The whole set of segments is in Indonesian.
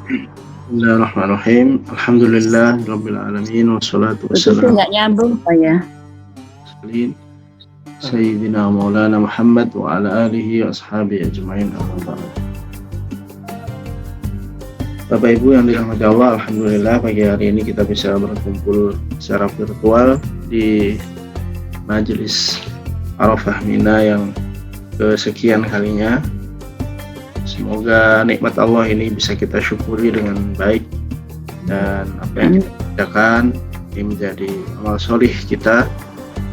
Bismillahirrahmanirrahim. Alhamdulillah rabbil alamin wassalatu Itu wassalamu nggak nyambung Pak ya. ala Sayyidina Maulana Muhammad wa ala alihi wa ashabihi ajma'in amma ba'd. Bapak Ibu yang dirahmati Allah, alhamdulillah pagi hari ini kita bisa berkumpul secara virtual di Majelis Arafah Mina yang kesekian kalinya. Semoga nikmat Allah ini bisa kita syukuri dengan baik, dan apa yang kita kerjakan ini menjadi amal solih kita,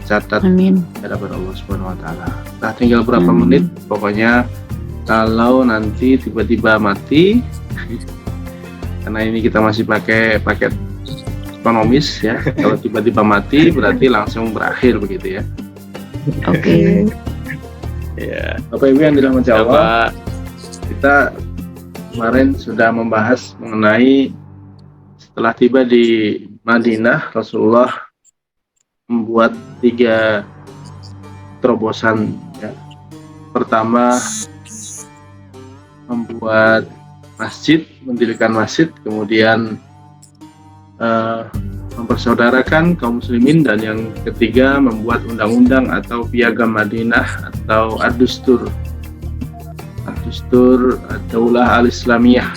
catat Amin. hadapan Allah Subhanahu wa Ta'ala. Nah, tinggal berapa menit, pokoknya kalau nanti tiba-tiba mati, karena ini kita masih pakai paket ekonomis ya, kalau tiba-tiba mati berarti langsung berakhir begitu ya. Oke. Ya, Bapak Ibu yang dirahmati Allah, kita kemarin sudah membahas mengenai setelah tiba di Madinah, Rasulullah membuat 3 terobosan ya. Pertama, membuat masjid, mendirikan masjid, kemudian mempersaudarakan kaum muslimin, dan yang ketiga membuat undang-undang atau piagam Madinah atau ad-dustur Daulah al-Islamiyah.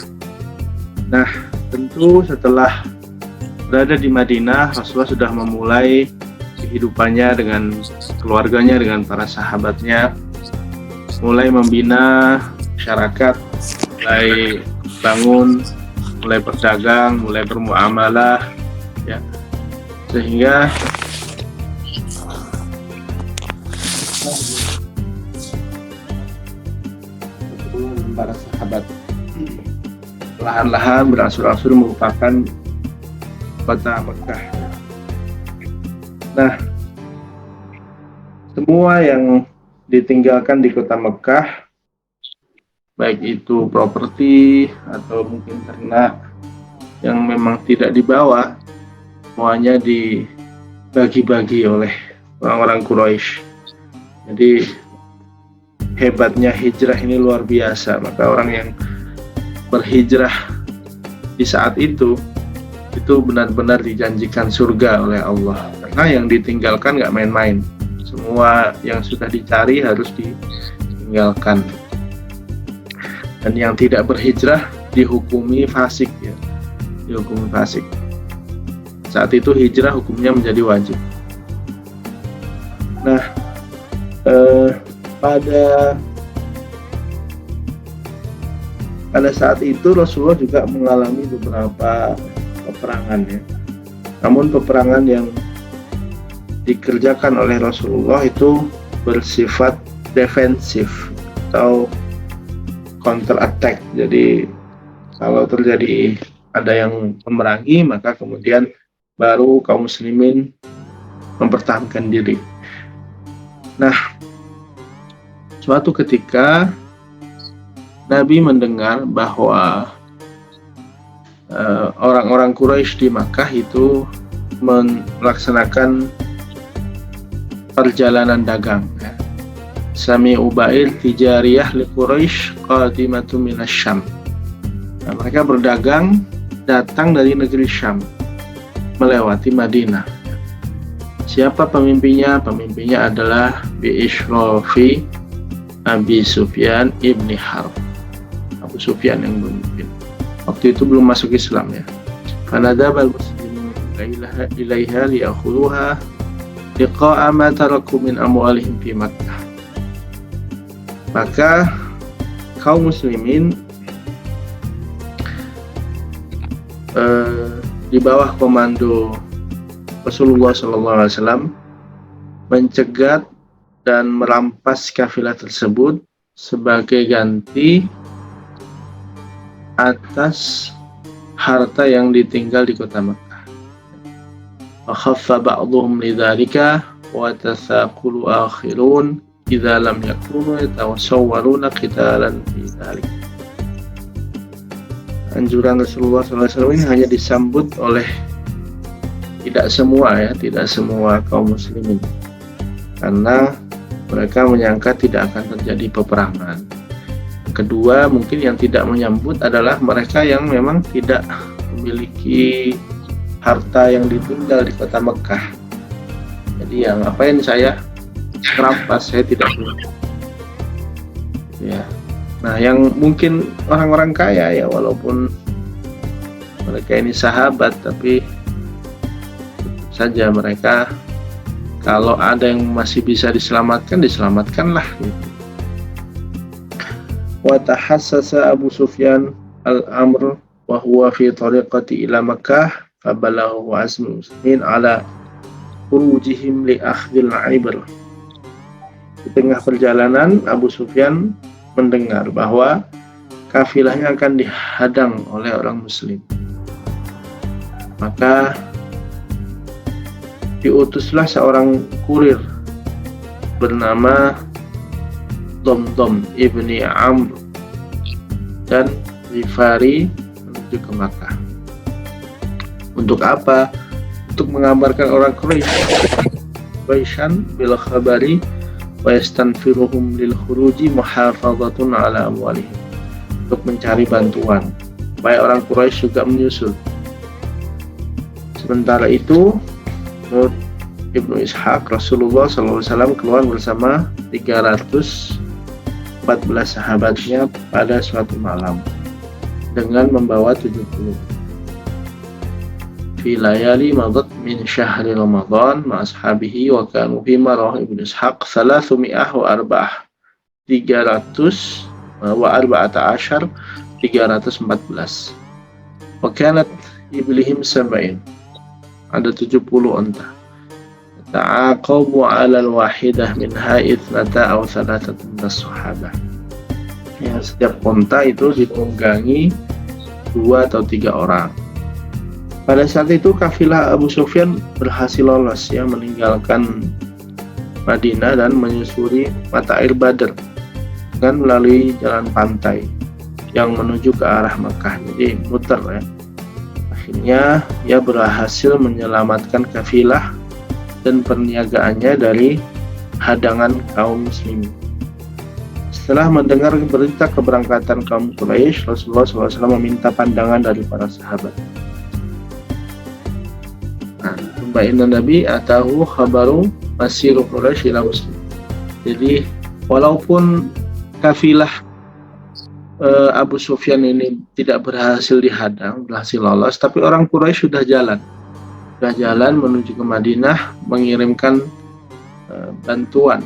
Nah, tentu setelah berada di Madinah, Rasulullah sudah memulai kehidupannya dengan keluarganya, dengan para sahabatnya, mulai membina masyarakat, mulai bangun, mulai berdagang, mulai bermuamalah ya, sehingga para sahabat perlahan-lahan berangsur-angsur merupakan kota Mekah. Nah, semua yang ditinggalkan di kota Mekah, baik itu properti atau mungkin ternak yang memang tidak dibawa, semuanya dibagi-bagi oleh orang-orang Quraisy. Jadi hebatnya hijrah ini luar biasa. Maka orang yang berhijrah di saat itu benar-benar dijanjikan surga oleh Allah, karena yang ditinggalkan nggak main-main. Semua yang sudah dicari harus ditinggalkan, dan yang tidak berhijrah dihukumi fasik ya, dihukumi fasik. Saat itu hijrah hukumnya menjadi wajib. Nah, pada saat itu Rasulullah juga mengalami beberapa peperangan ya. Namun peperangan yang dikerjakan oleh Rasulullah itu bersifat defensif atau counter attack. Jadi kalau terjadi ada yang memerangi, maka kemudian baru kaum muslimin mempertahankan diri. Nah, suatu ketika Nabi mendengar bahwa orang-orang Quraisy di Makkah itu melaksanakan perjalanan dagang ya. Sami'u ba'ir tijariyah li Quraisy qadimatu minas Syam. Nah, mereka berdagang datang dari negeri Syam melewati Madinah. Siapa pemimpinnya? Pemimpinnya adalah Bi'ishrafi Abi Sufyan ibni Harb. Abu Sufyan yang memimpin. Waktu itu belum masuk Islam ya. Fanadabal muslimun ilaiha liyakhuluha liqa'a ma taraku min amwalihim fi Makkah. Maka kaum muslimin di bawah komando Rasulullah SAW mencegat dan merampas kafilah tersebut sebagai ganti atas harta yang ditinggal di kota Makkah. Wa khaffa ba'dhum lidzalika wa tathaqulu akhirun idza lam yakunu yatawasawwaruna qitalan fi dzalik. Anjuran Rasulullah SAW ini hanya disambut oleh tidak semua kaum muslimin, karena mereka menyangka tidak akan terjadi peperangan. Yang kedua, mungkin yang tidak menyambut adalah mereka yang memang tidak memiliki harta yang ditinggal di kota Mekah. Jadi yang ngapain saya merampas, saya tidak punya. Ya. Nah, yang mungkin orang-orang kaya ya, walaupun mereka ini sahabat, tapi saja mereka kalau ada yang masih bisa diselamatkan, diselamatkanlah gitu. Wa tahassasa Abu Sufyan al-amr wa huwa fi tariqati ila Makkah fabalaghu azmul muslimin ala khurujihim li akhdhil ibr. Di tengah perjalanan Abu Sufyan mendengar bahwa kafilahnya akan dihadang oleh orang muslim. Maka diutuslah seorang kurir bernama Domdom ibni Amr dan Rifari menuju ke Makkah. Untuk apa? Untuk mengabarkan orang Quraisyan bil khabari wa yastanfiruhum lil khuruji muhafazatun ala amwalihim, untuk mencari bantuan supaya orang Quraisy juga menyusul. Sementara itu, menurut Ibnu Ishaq, Rasulullah SAW keluar bersama 314 sahabatnya pada suatu malam dengan membawa 70. Fi layali madat min syahri Ramadan ma ashabihi wa kanu fi marah Ibnu Ishaq 314 wa kanat iblihim sab'in, ada 70 unta. Ta'aqabu 'ala al-wahidah minha ithnata aw thalathatan min as-sahabah. Ya, setiap unta itu ditunggangi 2 atau 3 orang. Pada saat itu kafilah Abu Sufyan berhasil lolos, ya, meninggalkan Madinah dan menyusuri mata air Badr dengan melalui jalan pantai yang menuju ke arah Makkah. Jadi muter, ya. Akhirnya ia berhasil menyelamatkan kafilah dan perniagaannya dari hadangan kaum muslimin. Setelah mendengar berita keberangkatan kaum Quraisy, Rasulullah SAW meminta pandangan dari para sahabat. Inna Nabi atahu khabaru masiru Quraisy ila Muslim. Jadi walaupun kafilah Abu Sufyan ini tidak berhasil dihadang, berhasil lolos, tapi orang Quraisy sudah jalan menuju ke Madinah mengirimkan bantuan.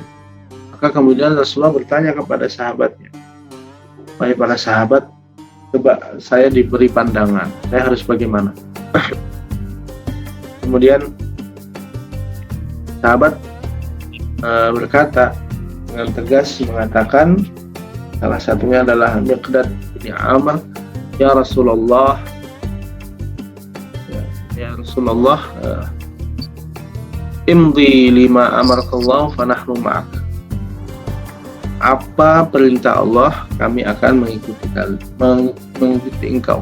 Maka kemudian Rasulullah bertanya kepada sahabatnya, "Wahai para sahabat, coba saya diberi pandangan, saya harus bagaimana?" Kemudian sahabat berkata dengan tegas, mengatakan, salah satunya adalah Miqdad bin Amr, "Ya Rasulullah, ya Rasulullah, imdi lima amarakallah fa nahnu ma'ak." Apa perintah Allah, kami akan mengikuti engkau.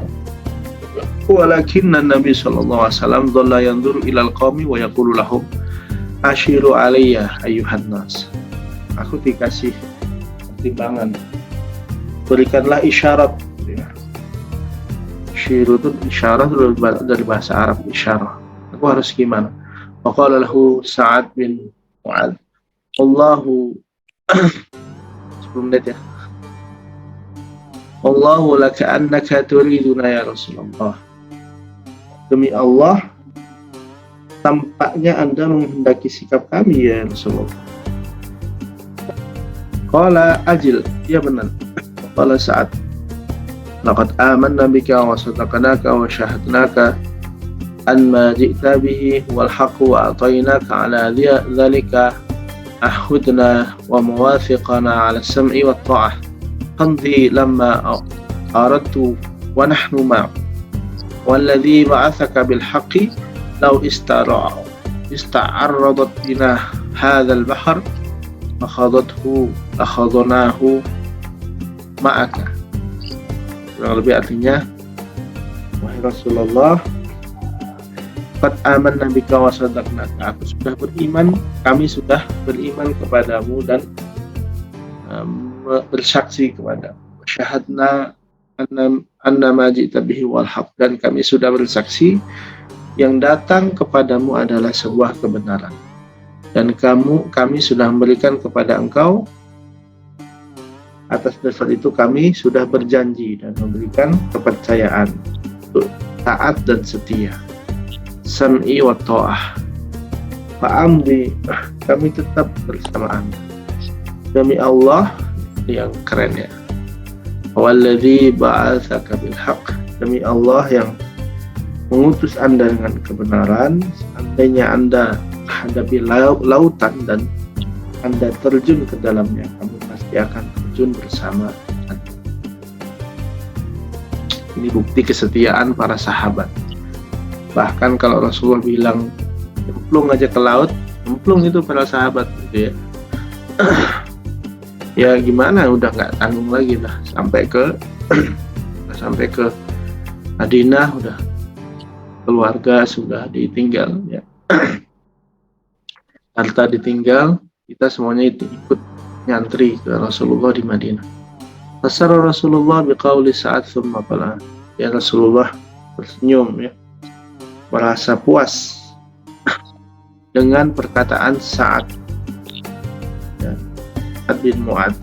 Walakinna Nabi sallallahu alaihi wasallam dhalla yanzuru ilal qaumi wa yaqulu lahum ashiru alayya ayyuhan nas. Aku dikasih pertimbangan, berikanlah isyarat, ya. Syiru itu isyarat dari bahasa Arab, isyarat. Aku harus gimana? Waqala lahu Sa'ad bin Mu'adz, Allahu 10 menit, ya. Allahu laka annaka turiduna ya Rasulullah. Demi Allah, tampaknya Anda menghendaki sikap kami ya Rasulullah. Qala ajil, ya benar. Qala Sa'ad, laqad amanna bika wa sadaqnaka wa syahadnaka an ma ji'ta bihi wal haqqu wa atainaka ala dhalika ahudna wa mawathiqana ala as-sam'i wat ta'ah. Qamdi lamma aradtu wa nahnu ma'ak. Walladhi ba'athaka bil haqqi law ista'arradat bina hadzal bahr akhadnahu ma'aka. Kurang lebih artinya, wahai Rasulullah, qad amanna bika wa sadaqnaka, aku sudah beriman, kami sudah beriman kepadamu dan bersaksi kepada syahadna anna ma ji'ta bihi wal haq, dan kami sudah bersaksi yang datang kepadamu adalah sebuah kebenaran, dan kami sudah memberikan kepada engkau, atas dasar itu kami sudah berjanji dan memberikan kepercayaan untuk taat dan setia. Sam'i wa ta'ah fa'amdi, kami tetap bersama Anda demi Allah yang keren ya. Walladzi ba'atsaka bil haqq, demi Allah yang mengutus Anda dengan kebenaran. Seandainya Anda hadapi lautan dan Anda terjun ke dalamnya, kamu pasti akan terjun bersama Anda. Ini bukti kesetiaan para sahabat. Bahkan kalau Rasulullah bilang nyemplung aja ke laut, nyemplung itu para sahabat gitu ya. Ya gimana, udah nggak tanggung lagi lah, sampai ke Madinah, udah keluarga sudah ditinggal ya, harta ditinggal, kita semuanya itu ikut nyantri ke Rasulullah di Madinah. Fasara Rasulullah biqauli Sa'ad tsumma qala, ya Rasulullah tersenyum ya, merasa puas dengan perkataan Sa'ad ya, Sa'ad bin Mu'ad.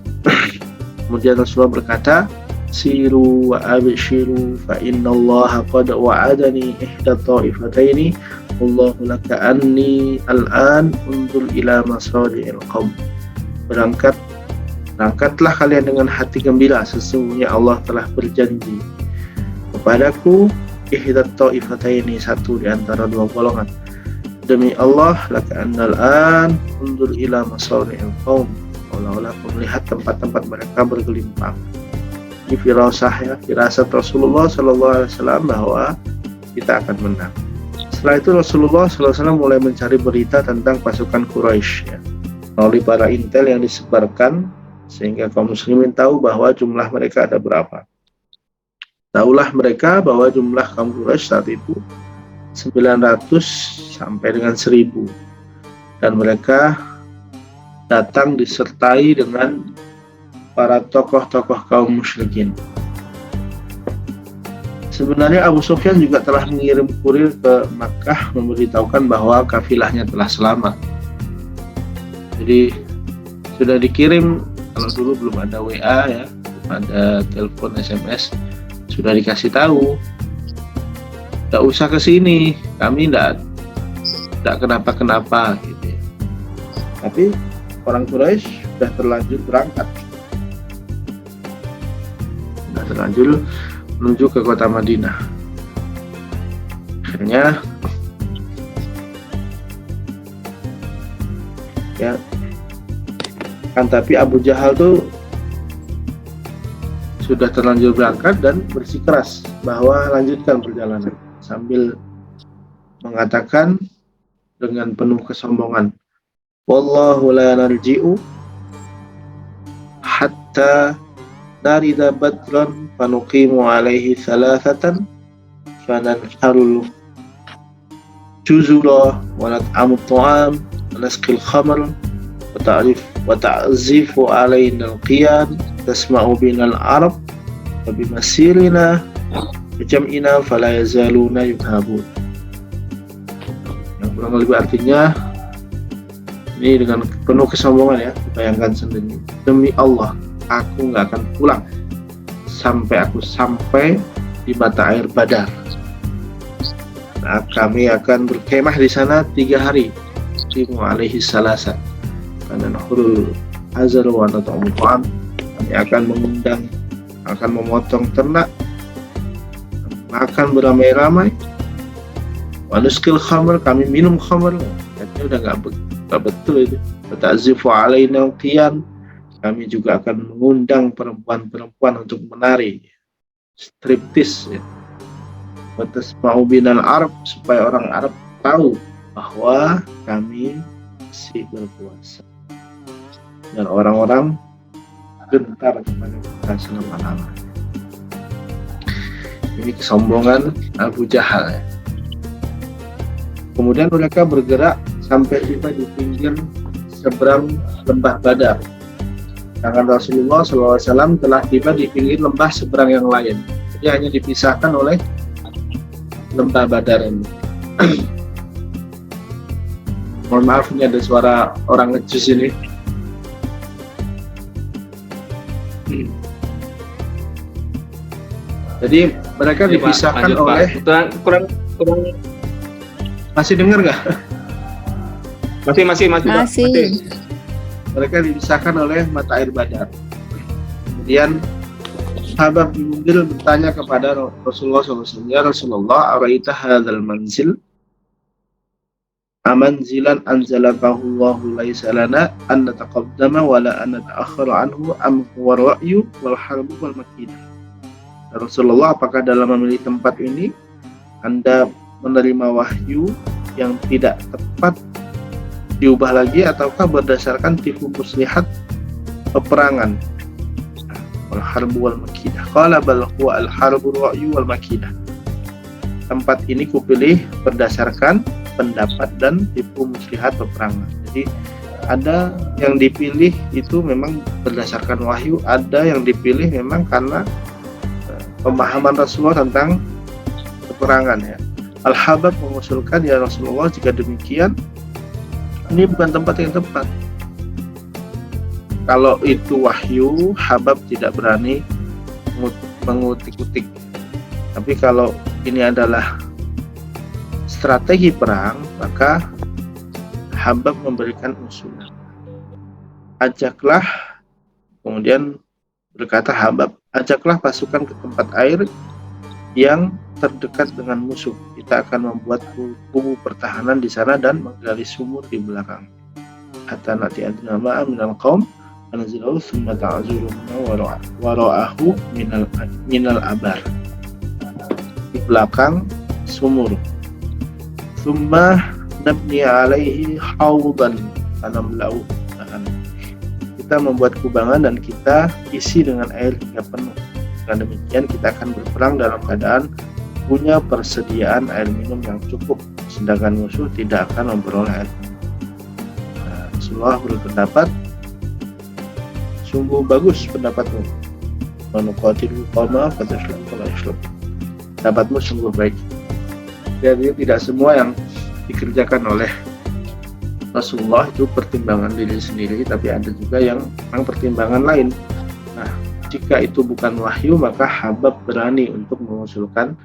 Kemudian Rasulullah berkata, siru wa abshiru fa inna Allah qad wa'adani ihda ta'ifataini wallahu laka anni al'an undur ila masadi'il qaum. Berangkatlah kalian dengan hati gembira, sesungguhnya Allah telah berjanji kepadaku ihda ta'ifataini, satu di antara dua golongan. Demi Allah, laka annal an undur ila masadi'il qaum, seolah-olah melihat tempat-tempat mereka bergelimpang. Ini firasah ya, firasat Rasulullah SAW bahwa kita akan menang. Setelah itu Rasulullah SAW mulai mencari berita tentang pasukan Quraisy ya, melalui para intel yang disebarkan, sehingga kaum muslimin tahu bahwa jumlah mereka ada berapa. Tahulah mereka bahwa jumlah kaum Quraisy saat itu 900 sampai dengan 1000, dan mereka datang disertai dengan para tokoh-tokoh kaum musyrikin. Sebenarnya Abu Sufyan juga telah mengirim kurir ke Makkah memberitahukan bahwa kafilahnya telah selamat. Jadi sudah dikirim, kalau dulu belum ada WA ya, belum ada telepon SMS, sudah dikasih tahu, tidak usah ke sini, kami tidak kenapa-kenapa gitu ya. Tapi orang Quraisy sudah terlanjur berangkat, sudah terlanjur menuju ke kota Madinah. Akhirnya ya kan, tapi Abu Jahal tuh sudah terlanjur berangkat dan bersikeras bahwa lanjutkan perjalanan, sambil mengatakan dengan penuh kesombongan, wallahu la narji'u hatta narida badran fanuqimu alaihi thalathatan fananharul juzura wa nat'amu ta'am wa nasqil khamr wa ta'zifu alaina al-qiyan tasma'u binal arab wa bimasirina jam'ina fala yazaluna yudhabun. Yang kurang lebih artinya ini dengan penuh kesombongan ya, bayangkan sendiri, demi Allah aku nggak akan pulang sampai aku sampai di mata air Badar. Nah, kami akan berkemah di sana 3 hari. Timu alaihi salasa karena nahurul azar wa nat'amu ta'am, kami akan mengundang, akan memotong ternak, makan beramai-ramai, wa nuskil khamr, kami minum khamr. Artinya udah nggak betul itu. Wa ta'zifu alaina qiyan, kami juga akan mengundang perempuan-perempuan untuk menari striptis ya. Wa tasma'u binal arab, supaya orang Arab tahu bahwa kami masih berpuasa, dan orang-orang gentar kepada kita selama-lamanya. Ini kesombongan Abu Jahal ya. Kemudian mereka bergerak sampai tiba di pinggir seberang lembah Badar. Sedangkan Rasulullah SAW telah tiba di pinggir lembah seberang yang lain. Jadi hanya dipisahkan oleh lembah Badar ini. Mohon maaf, ini ada suara orang ngejus ini. Jadi mereka Iya, Pak. dipisahkan Lanjut, Pak. oleh, kurang masih dengar nggak? masih Pak. Masih. Mereka dipisahkan oleh mata air Badar. Kemudian sahabat Mundir bertanya kepada Rasulullah SAW, ya Rasulullah, araita hadzal manzil amanzilan anzalakahu Allahu laisa lana an nataqaddama wala an nata'akhkhara anhu am huwa ra'yu wal harbu wal makidah. Ya Rasulullah, apakah dalam memilih tempat ini Anda menerima wahyu yang tidak tepat diubah lagi, ataukah berdasarkan tipu muslihat peperangan? Wal harbu wal makidah. Qala bal huwa al harbu ra'yu wal makidah. Tempat ini kupilih berdasarkan pendapat dan tipu muslihat peperangan. Jadi ada yang dipilih itu memang berdasarkan wahyu, ada yang dipilih memang karena pemahaman Rasulullah tentang peperangan, ya. Al-Habab mengusulkan, ya Rasulullah, jika demikian ini bukan tempat yang tepat. Kalau itu wahyu, Habab tidak berani mengutik-utik. Tapi kalau ini adalah strategi perang, maka Habab memberikan usulan. Ajaklah, kemudian berkata Habab, ajaklah pasukan ke tempat air yang terdekat dengan musuh. Kita akan membuat kubu pertahanan di sana dan menggali sumur di belakang. Hatta nati adna ma'a minal qaum anzilahu thumma ta'zuruna wara'ahu minal abar. Di belakang sumur. Thumma nabni alaihi hawdan tanamlau. Kita membuat kubangan dan kita isi dengan air hingga penuh. Dengan demikian kita akan berperang dalam keadaan punya persediaan air minum yang cukup, sedangkan musuh tidak akan memperoleh air minum. Rasulullah berpendapat, sungguh bagus pendapatmu. Manuqatil qawma fatashluk wala yashluk. Pendapatmu sungguh baik. Jadi tidak semua yang dikerjakan oleh Rasulullah itu pertimbangan diri sendiri, tapi ada juga yang memang pertimbangan lain. Nah, jika itu bukan wahyu, maka Habab berani untuk mengusulkan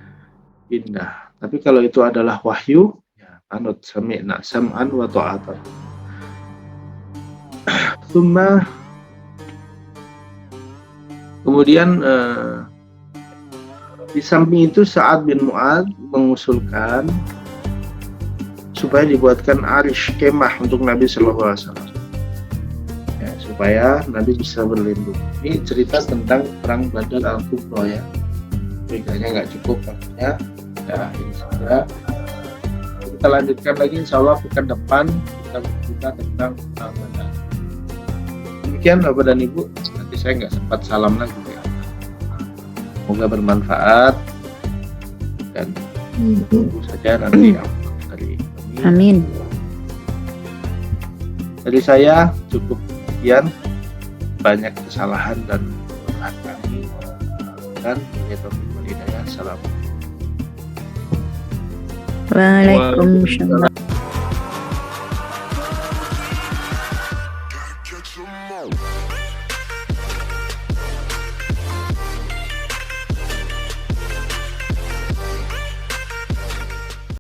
pindah. Tapi kalau itu adalah wahyu, ya anut, sami'na sam'an wa ta'atan. Kemudian di samping itu Sa'ad bin Mu'adz mengusulkan supaya dibuatkan arish, kemah untuk Nabi Shallallahu Alaihi Wasallam, ya, supaya Nabi bisa berlindung. Ini cerita tentang perang Badar Al-Kubra, ya. Beganya nggak cukup, makanya ya ini saja. Kita lanjutkan lagi insya Allah pekan depan, kita bercerita tentang perang Badar. Demikian Bapak dan Ibu, nanti saya nggak sempat salam lagi, ya. Semoga bermanfaat dan tunggu saja nanti dari kami. Amin. Dari saya cukup sekian, banyak kesalahan dan kesalahan kami, dan hidayah. Assalamualaikum. Waalaikumsalam.